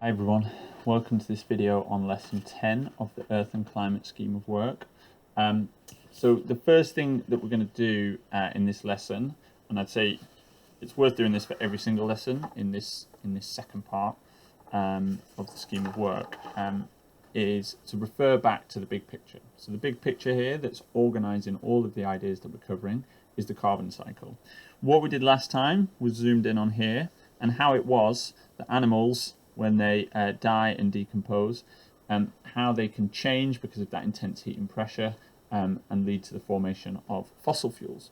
Hi everyone, welcome to this video on lesson 10 of the Earth and Climate Scheme of Work. So the first thing that we're going to do in this lesson, and I'd say it's worth doing this for every single lesson in this second part of the scheme of work, is to refer back to the big picture. So the big picture here that's organising all of the ideas that we're covering is the carbon cycle. What we did last time was zoomed in on here and how it was that animals, when they die and decompose, how they can change because of that intense heat and pressure and lead to the formation of fossil fuels.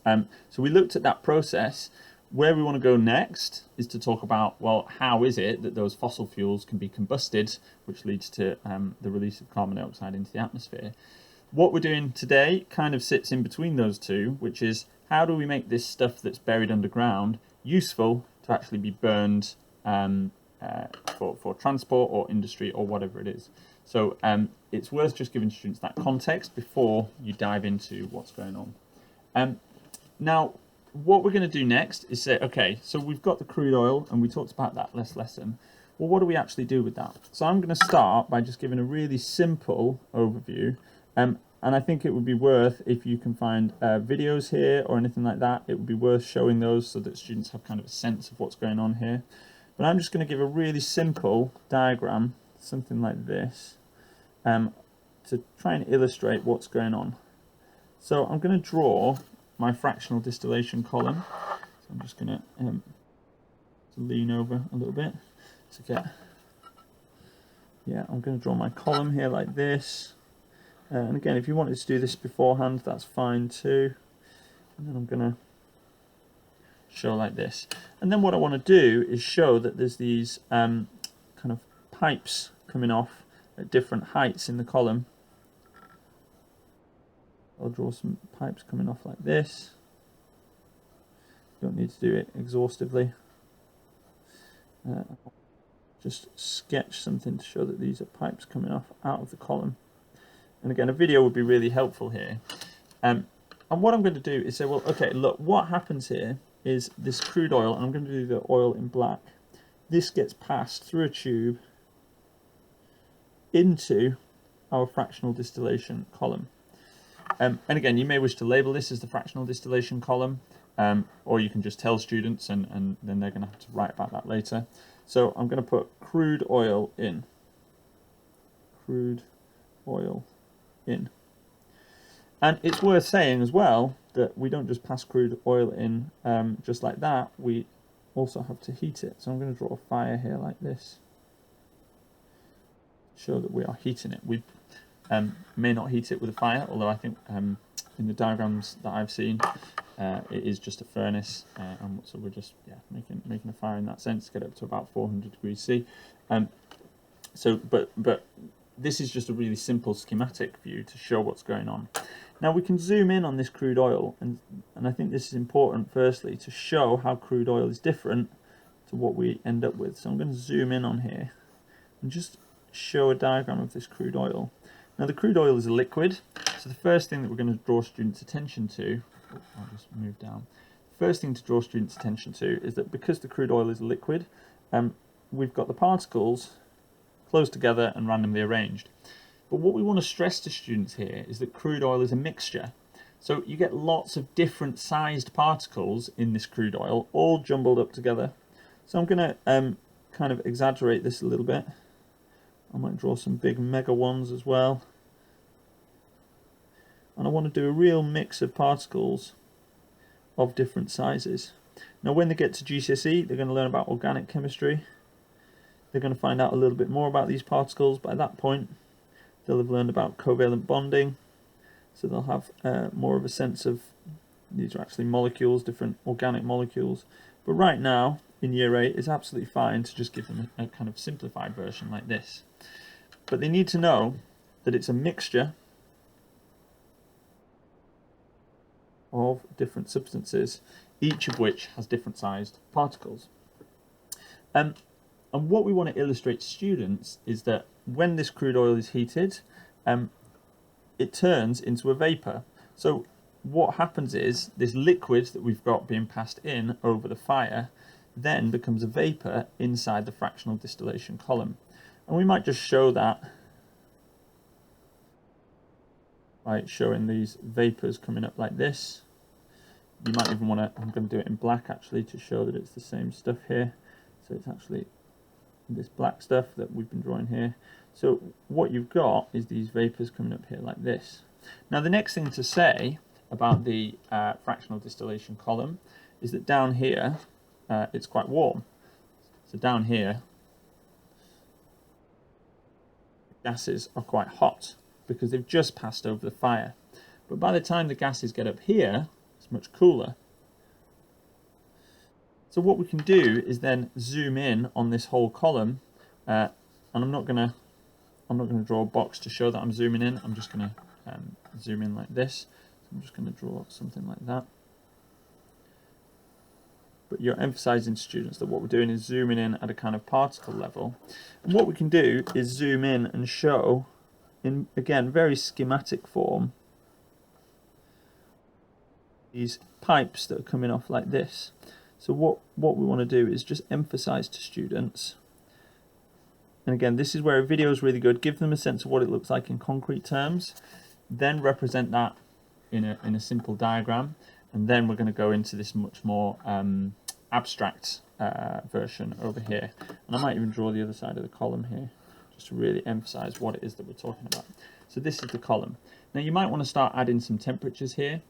So we looked at that process. Where we want to go next is to talk about, well, how is it that those fossil fuels can be combusted, which leads to the release of carbon dioxide into the atmosphere. What we're doing today kind of sits in between those two, which is how do we make this stuff that's buried underground useful to actually be burned for transport or industry or whatever it is. So it's worth just giving students that context before you dive into what's going on. Now, what we're going to do next is say, okay, so we've got the crude oil and we talked about that last lesson. Well, what do we actually do with that? So I'm going to start by just giving a really simple overview. And I think it would be worth, if you can find videos here or anything like that, it would be worth showing those so that students have kind of a sense of what's going on here. But I'm just going to give a really simple diagram, something like this, to try and illustrate what's going on. So I'm going to draw my fractional distillation column. So I'm just going to lean over a little bit to get, I'm going to draw my column here like this. And again, if you wanted to do this beforehand, that's fine too. And then I'm going to show like this. And then what I want to do is show that there's these kind of pipes coming off at different heights in the column. I'll draw some pipes coming off like this. Don't need to do it exhaustively. Just sketch something to show that these are pipes coming off out of the column. And again, a video would be really helpful here. And what I'm going to do is say, well, okay, look, what happens here is this crude oil, and I'm going to do the oil in black. This gets passed through a tube into our fractional distillation column. And again, you may wish to label this as the fractional distillation column, or you can just tell students and then they're going to have to write about that later. So I'm going to put crude oil in. Crude oil in. And it's worth saying as well that we don't just pass crude oil in just like that, we also have to heat it. So I'm going to draw a fire here like this, show that we are heating it. We may not heat it with a fire, although I think in the diagrams that I've seen, it is just a furnace, and so we're just making a fire in that sense, get up to about 400 degrees C. But this is just a really simple schematic view to show what's going on. Now we can zoom in on this crude oil, and I think this is important firstly to show how crude oil is different to what we end up with. So I'm going to zoom in on here and just show a diagram of this crude oil. Now the crude oil is a liquid, so the first thing that we're going to draw students' attention to, I'll just move down. First thing to draw students' attention to is that because the crude oil is a liquid, we've got the particles close together and randomly arranged. But what we want to stress to students here is that crude oil is a mixture. So you get lots of different sized particles in this crude oil, all jumbled up together. So I'm going to kind of exaggerate this a little bit. I might draw some big mega ones as well. And I want to do a real mix of particles of different sizes. Now when they get to GCSE, they're going to learn about organic chemistry. They're going to find out a little bit more about these particles. By that point, they'll have learned about covalent bonding. So they'll have more of a sense of these are actually molecules, different organic molecules. But right now, in year 8, it's absolutely fine to just give them a kind of simplified version like this. But they need to know that it's a mixture of different substances, each of which has different sized particles. And what we want to illustrate to students is that when this crude oil is heated, it turns into a vapor. So what happens is this liquid that we've got being passed in over the fire then becomes a vapor inside the fractional distillation column. And we might just show that by showing these vapors coming up like this. You might even want to, I'm going to do it in black actually to show that it's the same stuff here. So it's actually this black stuff that we've been drawing here. So what you've got is these vapors coming up here like this. Now the next thing to say about the fractional distillation column is that down here it's quite warm. So down here gases are quite hot because they've just passed over the fire. But by the time the gases get up here, it's much cooler. So what we can do is then zoom in on this whole column, and I'm not going to draw a box to show that I'm zooming in. I'm just going to zoom in like this. So I'm just going to draw something like that. But you're emphasizing to students that what we're doing is zooming in at a kind of particle level. And what we can do is zoom in and show, in again very schematic form, these pipes that are coming off like this. So what we want to do is just emphasize to students, and again this is where a video is really good, give them a sense of what it looks like in concrete terms, then represent that in a simple diagram, and then we're going to go into this much more abstract version over here. And I might even draw the other side of the column here just to really emphasize what it is that we're talking about. So this is the column. Now you might want to start adding some temperatures here.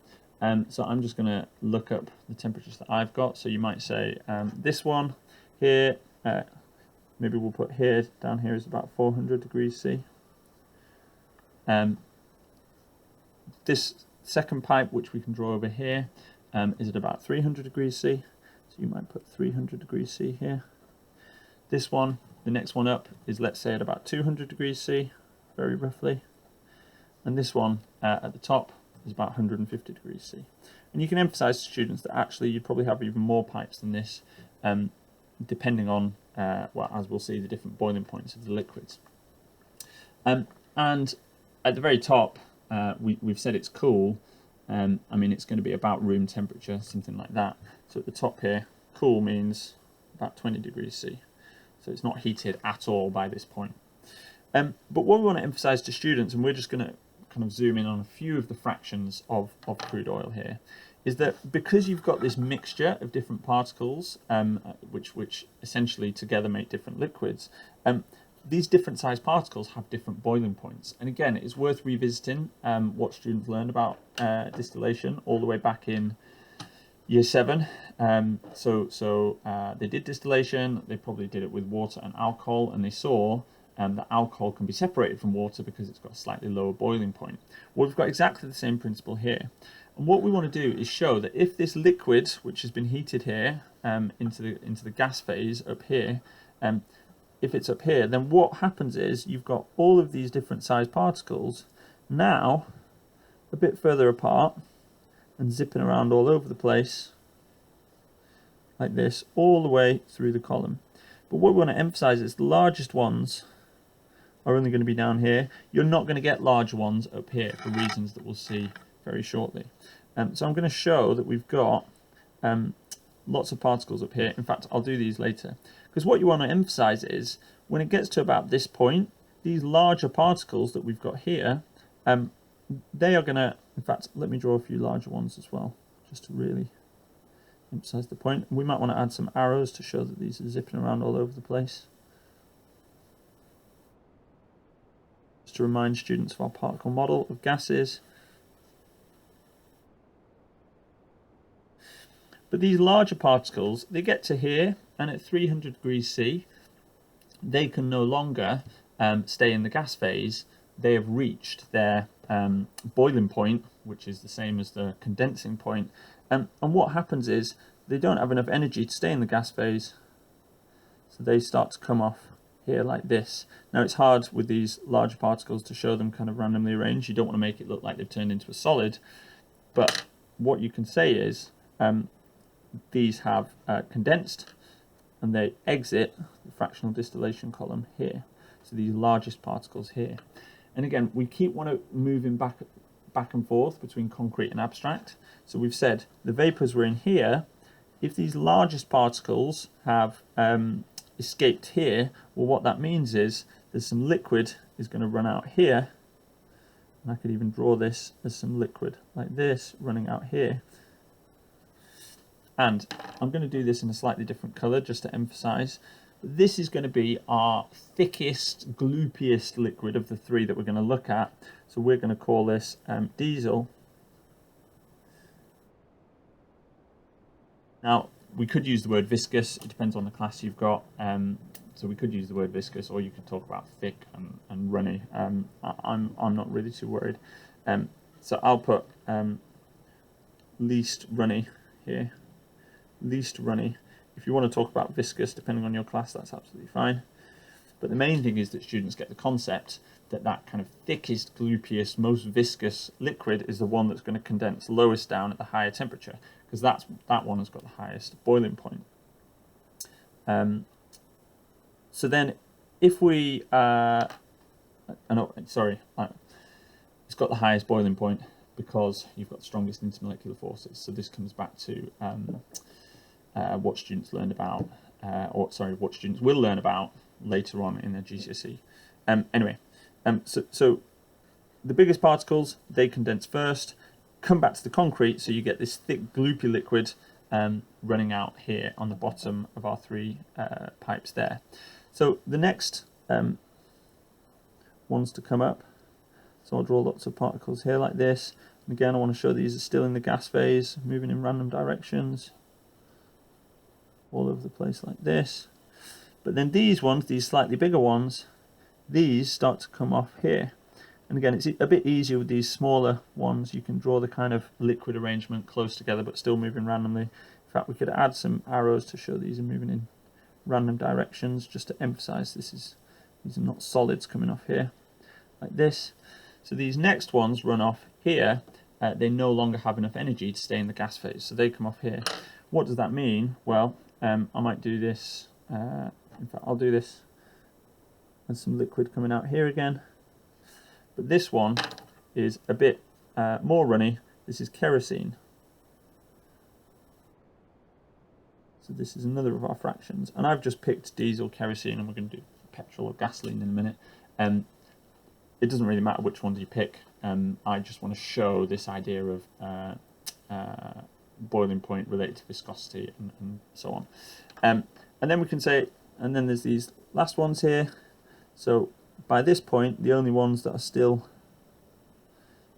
So I'm just going to look up the temperatures that I've got. So you might say this one here, maybe we'll put here, down here is about 400 degrees C. This second pipe, which we can draw over here, is at about 300 degrees C. So you might put 300 degrees C here. This one, the next one up, is let's say at about 200 degrees C, very roughly. And this one at the top is about 150 degrees C. And you can emphasize to students that actually you probably have even more pipes than this, depending on, well, as we'll see, the different boiling points of the liquids. And at the very top, we've said it's cool. I mean, it's going to be about room temperature, something like that. So at the top here, cool means about 20 degrees C. So it's not heated at all by this point. But what we want to emphasize to students, and we're just going to kind of zoom in on a few of the fractions of crude oil here, is that because you've got this mixture of different particles, which essentially together make different liquids, these different sized particles have different boiling points. And again, it's worth revisiting what students learned about distillation all the way back in year 7. So they did distillation, they probably did it with water and alcohol, and they saw that alcohol can be separated from water because it's got a slightly lower boiling point. Well, we've got exactly the same principle here. And what we want to do is show that if this liquid, which has been heated here into the gas phase up here, if it's up here, then what happens is you've got all of these different sized particles now a bit further apart and zipping around all over the place like this, all the way through the column. But what we want to emphasize is the largest ones are only going to be down here. You're not going to get larger ones up here for reasons that we'll see very shortly. So I'm going to show that we've got lots of particles up here. In fact, I'll do these later. Because what you want to emphasize is, when it gets to about this point, these larger particles that we've got here, they are going to, in fact, let me draw a few larger ones as well, just to really emphasize the point. We might want to add some arrows to show that these are zipping around all over the place. Just to remind students of our particle model of gases. But these larger particles, they get to here, and at 300 degrees C, they can no longer stay in the gas phase. They have reached their boiling point, which is the same as the condensing point. And what happens is they don't have enough energy to stay in the gas phase, so they start to come off here like this. Now it's hard with these larger particles to show them kind of randomly arranged. You don't want to make it look like they've turned into a solid, but what you can say is these have condensed and they exit the fractional distillation column here. So these largest particles here. And again, we keep moving back and forth between concrete and abstract. So we've said the vapors were in here. if these largest particles have escaped here, well, what that means is there's some liquid is going to run out here, and I could even draw this as some liquid like this running out here. And I'm going to do this in a slightly different color just to emphasize. This is going to be our thickest, gloopiest liquid of the three that we're going to look at. So we're going to call this diesel. Now, we could use the word viscous. It depends on the class you've got. So we could use the word viscous, or you could talk about thick and runny. I'm not really too worried. So I'll put least runny here. Least runny. If you want to talk about viscous, depending on your class, that's absolutely fine. But the main thing is that students get the concept that that kind of thickest, gloopiest, most viscous liquid is the one that's going to condense lowest down at the higher temperature, because that one has got the highest boiling point. So then, if we, it's got the highest boiling point because you've got the strongest intermolecular forces. So this comes back to what students learned about, what students will learn about later on in their GCSE. So the biggest particles, they condense first, come back to the concrete, so you get this thick, gloopy liquid running out here on the bottom of our three pipes there. So the next ones to come up, so I'll draw lots of particles here like this. And again, I want to show these are still in the gas phase, moving in random directions, all over the place like this. But then these ones, these slightly bigger ones, these start to come off here. And again, it's a bit easier with these smaller ones. You can draw the kind of liquid arrangement close together, but still moving randomly. In fact, we could add some arrows to show these are moving in random directions, just to emphasize these are not solids coming off here like this. So these next ones run off here. They no longer have enough energy to stay in the gas phase, so they come off here. What does that mean? Well, I might do this, in fact I'll do this with some liquid coming out here again. But this one is a bit more runny. This is kerosene. So this is another of our fractions. And I've just picked diesel, kerosene, and we're going to do petrol or gasoline in a minute. It doesn't really matter which one you pick. I just want to show this idea of boiling point related to viscosity and so on. And then we can say, and then there's these last ones here. So by this point, the only ones that are still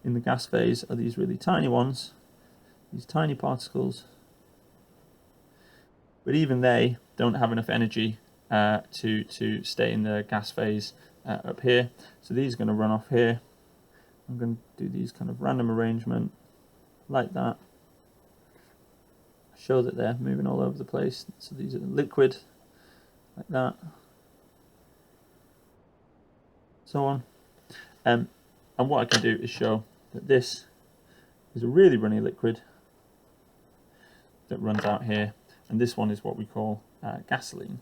in the gas phase are these really tiny ones, these tiny particles. But even they don't have enough energy to stay in the gas phase up here. So these are going to run off here. I'm going to do these kind of random arrangement like that. Show that they're moving all over the place. So these are liquid like that. So on. And what I can do is show that this is a really runny liquid that runs out here, and this one is what we call gasoline.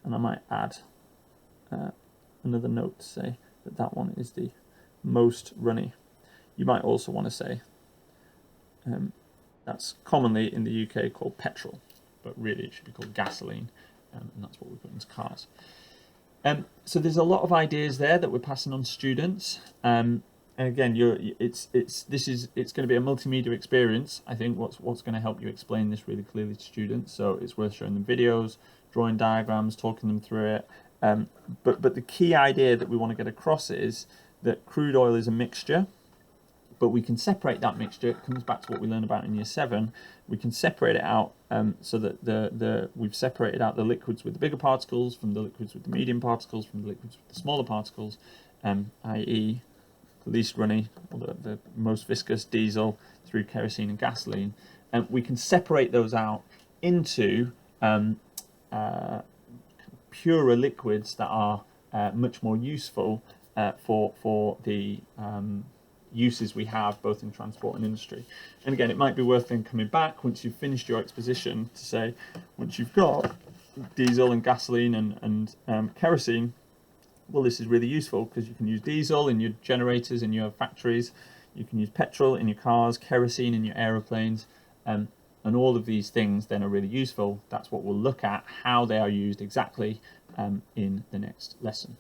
And I might add another note to say that that one is the most runny. You might also want to say that's commonly in the UK called petrol, but really it should be called gasoline, and that's what we put into cars. So there's a lot of ideas there that we're passing on to students. And again, it's going to be a multimedia experience. I think what's going to help you explain this really clearly to students. So it's worth showing them videos, drawing diagrams, talking them through it. But the key idea that we want to get across is that crude oil is a mixture, but we can separate that mixture. It comes back to what we learned about in year 7. We can separate it out so that we've separated out the liquids with the bigger particles from the liquids with the medium particles from the liquids with the smaller particles, i.e. the least runny, or the most viscous diesel through kerosene and gasoline. And we can separate those out into purer liquids that are much more useful for the uses we have both in transport and industry. And again, it might be worth then coming back once you've finished your exposition to say, once you've got diesel and gasoline and kerosene, well, this is really useful because you can use diesel in your generators in your factories, you can use petrol in your cars, kerosene in your aeroplanes, And all of these things then are really useful. That's what we'll look at, how they are used exactly in the next lesson.